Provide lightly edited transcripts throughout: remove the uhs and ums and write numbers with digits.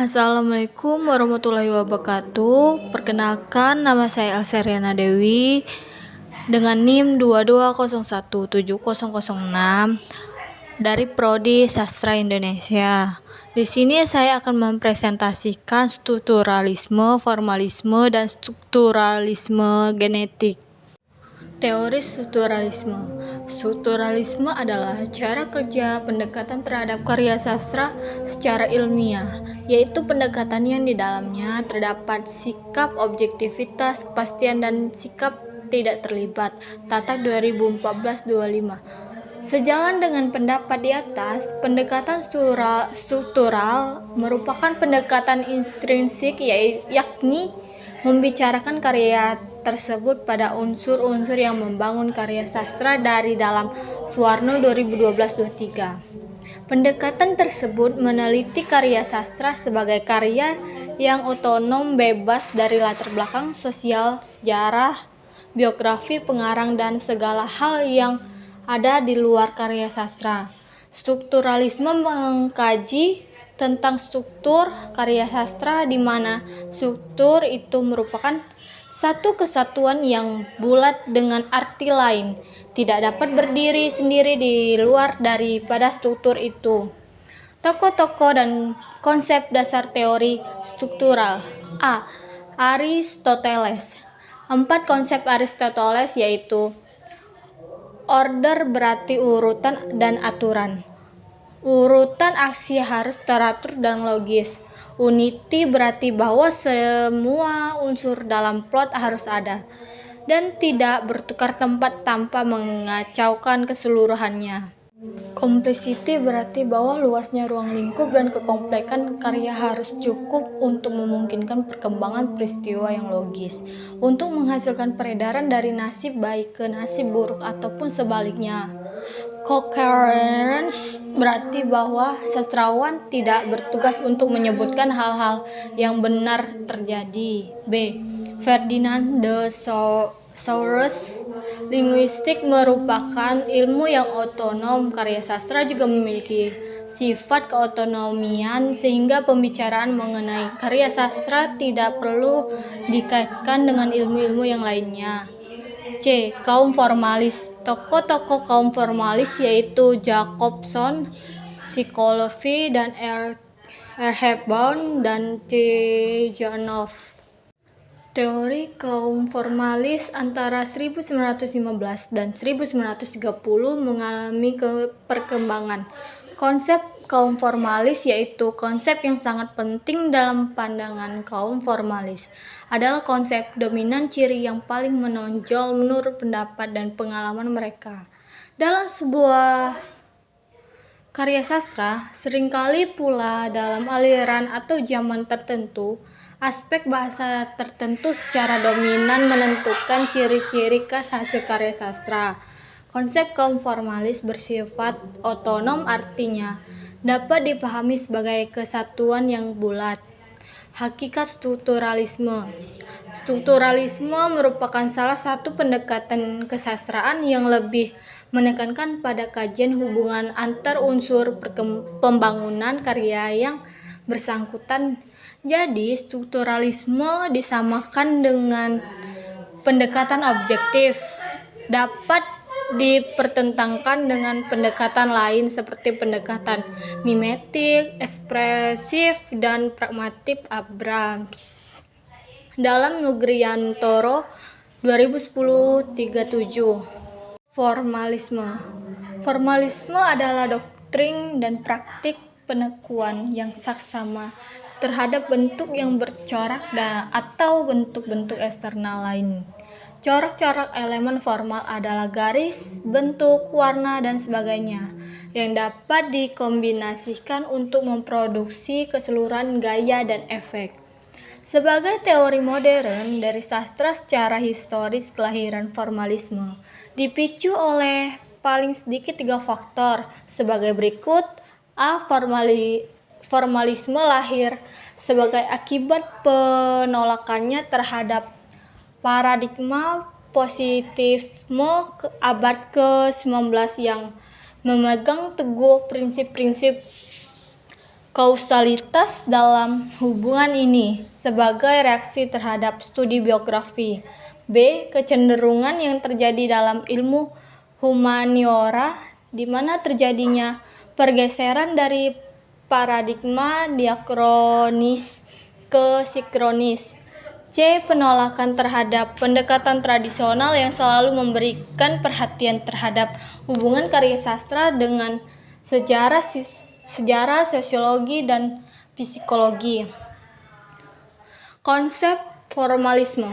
Assalamualaikum warahmatullahi wabarakatuh. Perkenalkan, nama saya Elseriana Dewi dengan NIM 22017006 dari Prodi Sastra Indonesia. Di sini saya akan mempresentasikan strukturalisme, formalisme, dan strukturalisme genetik. Teori strukturalisme. Strukturalisme adalah cara kerja pendekatan terhadap karya sastra secara ilmiah, yaitu pendekatan yang di dalamnya terdapat sikap objektivitas, kepastian, dan sikap tidak terlibat. Tatak 2014-25. Sejalan dengan pendapat di atas, pendekatan struktural merupakan pendekatan intrinsik, yakni membicarakan karya tersebut pada unsur-unsur yang membangun karya sastra dari dalam. Suwarno 2012-23. Pendekatan tersebut meneliti karya sastra sebagai karya yang otonom, bebas dari latar belakang sosial, sejarah, biografi pengarang, dan segala hal yang ada di luar karya sastra. Strukturalisme mengkaji tentang struktur karya sastra, di mana struktur itu merupakan satu kesatuan yang bulat dengan arti lain, tidak dapat berdiri sendiri di luar daripada struktur itu. Tokoh-tokoh dan konsep dasar teori struktural. A. Aristoteles. 4 konsep Aristoteles yaitu order berarti urutan dan aturan. Urutan aksi harus teratur dan logis. Unity berarti bahwa semua unsur dalam plot harus ada dan tidak bertukar tempat tanpa mengacaukan keseluruhannya. Complexity berarti bahwa luasnya ruang lingkup dan kekompleksan karya harus cukup untuk memungkinkan perkembangan peristiwa yang logis, untuk menghasilkan peredaran dari nasib baik ke nasib buruk ataupun sebaliknya. Coherence berarti bahwa sastrawan tidak bertugas untuk menyebutkan hal-hal yang benar terjadi. B. Ferdinand de Saussure. Linguistik merupakan ilmu yang otonom. Karya sastra juga memiliki sifat keotonomian, sehingga pembicaraan mengenai karya sastra tidak perlu dikaitkan dengan ilmu-ilmu yang lainnya. C. Kaum formalis. Tokoh-tokoh kaum formalis yaitu Jacobson, Psikologi, dan R. Hepburn, dan T. Janov. Teori kaum formalis antara 1915 dan 1930 mengalami perkembangan. Konsep kaum formalis, yaitu konsep yang sangat penting dalam pandangan kaum formalis, adalah konsep dominan ciri yang paling menonjol menurut pendapat dan pengalaman mereka. Dalam sebuah karya sastra, seringkali pula dalam aliran atau zaman tertentu, aspek bahasa tertentu secara dominan menentukan ciri-ciri khas hasil karya sastra. Konsep kaum formalis bersifat otonom, artinya dapat dipahami sebagai kesatuan yang bulat. Hakikat strukturalisme. Strukturalisme merupakan salah satu pendekatan kesastraan yang lebih menekankan pada kajian hubungan antar unsur pembangunan karya yang bersangkutan. Jadi, strukturalisme disamakan dengan pendekatan objektif, dapat dipertentangkan dengan pendekatan lain seperti pendekatan mimetik, ekspresif, dan pragmatik. Abrams. Dalam Nugriantoro 2010-37. Formalisme. Formalisme adalah doktrin dan praktik penekuan yang saksama terhadap bentuk yang bercorak atau bentuk-bentuk eksternal lain. Corak-corak elemen formal adalah garis, bentuk, warna, dan sebagainya yang dapat dikombinasikan untuk memproduksi keseluruhan gaya dan efek. Sebagai teori modern dari sastra, secara historis kelahiran formalisme dipicu oleh paling sedikit 3 faktor sebagai berikut. A. Formalisme lahir sebagai akibat penolakannya terhadap paradigma positifisme abad ke-19 yang memegang teguh prinsip-prinsip kausalitas dalam hubungan ini sebagai reaksi terhadap studi biografi. B. Kecenderungan yang terjadi dalam ilmu humaniora di mana terjadinya pergeseran dari paradigma diakronis ke sinkronis. C. Penolakan terhadap pendekatan tradisional yang selalu memberikan perhatian terhadap hubungan karya sastra dengan sejarah, sosiologi, dan psikologi. Konsep formalisme.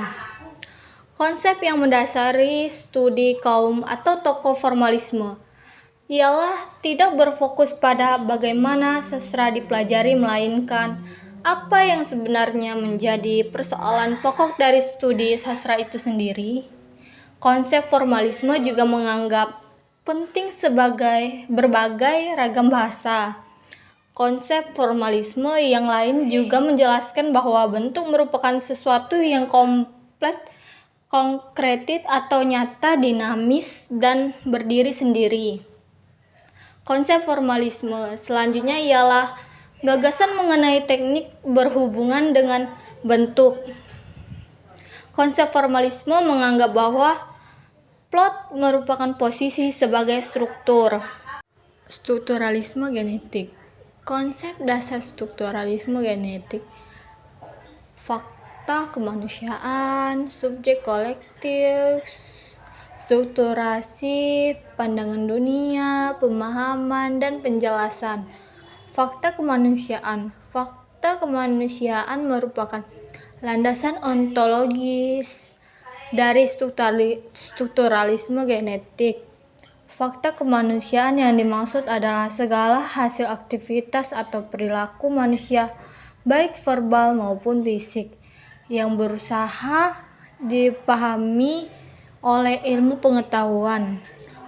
Konsep yang mendasari studi kaum atau tokoh formalisme ialah tidak berfokus pada bagaimana sastra dipelajari, melainkan apa yang sebenarnya menjadi persoalan pokok dari studi sastra itu sendiri. Konsep formalisme juga menganggap penting sebagai berbagai ragam bahasa. Konsep formalisme yang lain juga menjelaskan bahwa bentuk merupakan sesuatu yang konkret atau nyata, dinamis, dan berdiri sendiri. Konsep formalisme selanjutnya ialah gagasan mengenai teknik berhubungan dengan bentuk. Konsep formalisme menganggap bahwa plot merupakan posisi sebagai struktur. Strukturalisme genetik. Konsep dasar strukturalisme genetik: fakta kemanusiaan, subjek kolektif, strukturasi pandangan dunia, pemahaman, dan penjelasan. Fakta kemanusiaan. Fakta kemanusiaan merupakan landasan ontologis dari strukturalisme genetik. Fakta kemanusiaan yang dimaksud adalah segala hasil aktivitas atau perilaku manusia, baik verbal maupun fisik, yang berusaha dipahami oleh ilmu pengetahuan.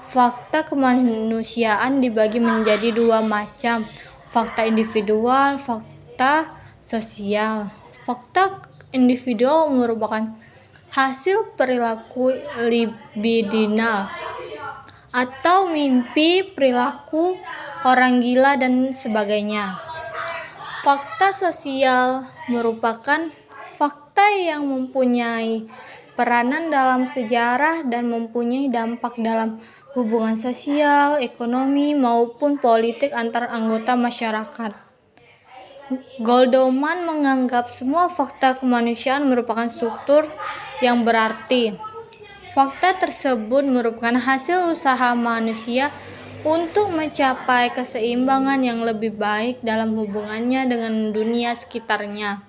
Fakta kemanusiaan dibagi menjadi dua macam: fakta individual, fakta sosial. Fakta individual merupakan hasil perilaku libidinal atau mimpi, perilaku orang gila, dan sebagainya. Fakta sosial merupakan fakta yang mempunyai peranan dalam sejarah dan mempunyai dampak dalam hubungan sosial, ekonomi, maupun politik antar anggota masyarakat. Goldman menganggap semua fakta kemanusiaan merupakan struktur yang berarti. Fakta tersebut merupakan hasil usaha manusia untuk mencapai keseimbangan yang lebih baik dalam hubungannya dengan dunia sekitarnya.